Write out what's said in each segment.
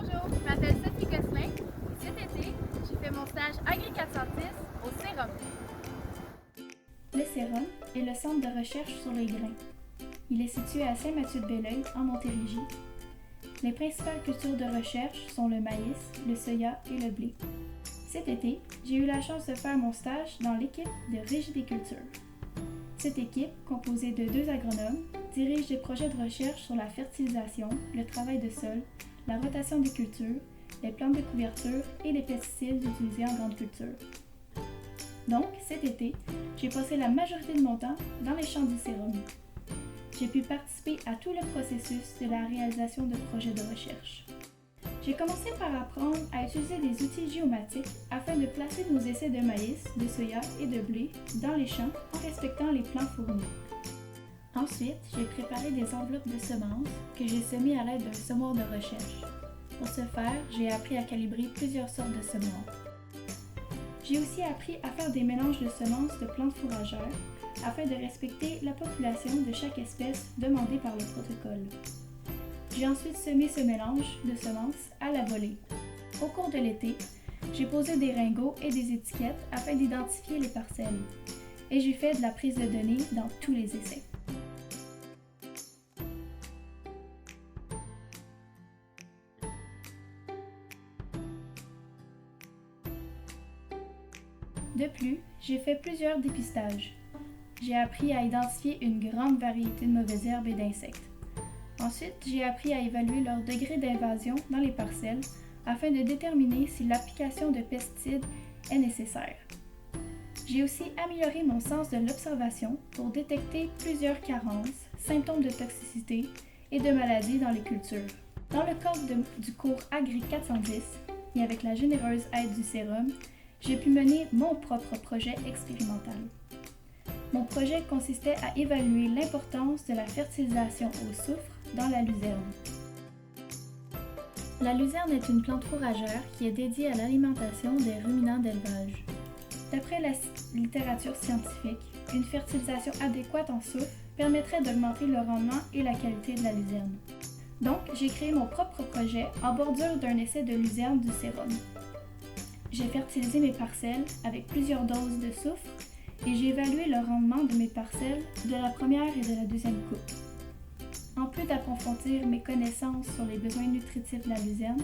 Bonjour, je m'appelle Sophie Gosselin. Cet été, j'ai fait mon stage Agri 406 au Sérum. Le Sérum est le centre de recherche sur les grains. Il est situé à Saint-Mathieu-de-Belleuil, en Montérégie. Les principales cultures de recherche sont le maïs, le soya et le blé. Cet été, j'ai eu la chance de faire mon stage dans l'équipe de Rigidiculture. Cette équipe, composée de 2 agronomes, dirige des projets de recherche sur la fertilisation, le travail de sol, la rotation des cultures, les plantes de couverture et les pesticides utilisés en grande culture. Donc, cet été, j'ai passé la majorité de mon temps dans les champs du sérum. J'ai pu participer à tout le processus de la réalisation de projets de recherche. J'ai commencé par apprendre à utiliser des outils géomatiques afin de placer nos essais de maïs, de soya et de blé dans les champs en respectant les plans fournis. Ensuite, j'ai préparé des enveloppes de semences que j'ai semées à l'aide d'un semoir de recherche. Pour ce faire, j'ai appris à calibrer plusieurs sortes de semoirs. J'ai aussi appris à faire des mélanges de semences de plantes fourragères afin de respecter la population de chaque espèce demandée par le protocole. J'ai ensuite semé ce mélange de semences à la volée. Au cours de l'été, j'ai posé des ringots et des étiquettes afin d'identifier les parcelles. Et j'ai fait de la prise de données dans tous les essais. De plus, j'ai fait plusieurs dépistages. J'ai appris à identifier une grande variété de mauvaises herbes et d'insectes. Ensuite, j'ai appris à évaluer leur degré d'invasion dans les parcelles afin de déterminer si l'application de pesticides est nécessaire. J'ai aussi amélioré mon sens de l'observation pour détecter plusieurs carences, symptômes de toxicité et de maladies dans les cultures. Dans le cadre du cours Agri 410 et avec la généreuse aide du Sérum, j'ai pu mener mon propre projet expérimental. Mon projet consistait à évaluer l'importance de la fertilisation au soufre dans la luzerne. La luzerne est une plante fourragère qui est dédiée à l'alimentation des ruminants d'élevage. D'après la littérature scientifique, une fertilisation adéquate en soufre permettrait d'augmenter le rendement et la qualité de la luzerne. Donc, j'ai créé mon propre projet en bordure d'un essai de luzerne du sérum. J'ai fertilisé mes parcelles avec plusieurs doses de soufre et j'ai évalué le rendement de mes parcelles de la première et de la deuxième coupe. En plus d'approfondir mes connaissances sur les besoins nutritifs de la luzerne,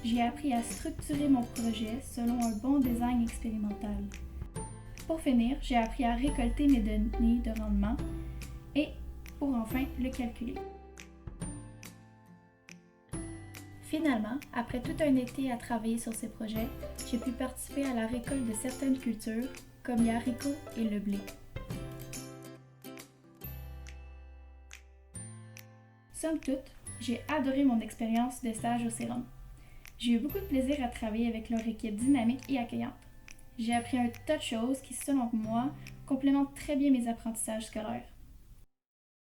j'ai appris à structurer mon projet selon un bon design expérimental. Pour finir, j'ai appris à récolter mes données de rendement et, pour enfin, le calculer. Finalement, après tout un été à travailler sur ces projets, j'ai pu participer à la récolte de certaines cultures, comme les haricots et le blé. Somme toute, j'ai adoré mon expérience de stage au Sérum. J'ai eu beaucoup de plaisir à travailler avec leur équipe dynamique et accueillante. J'ai appris un tas de choses qui, selon moi, complémentent très bien mes apprentissages scolaires.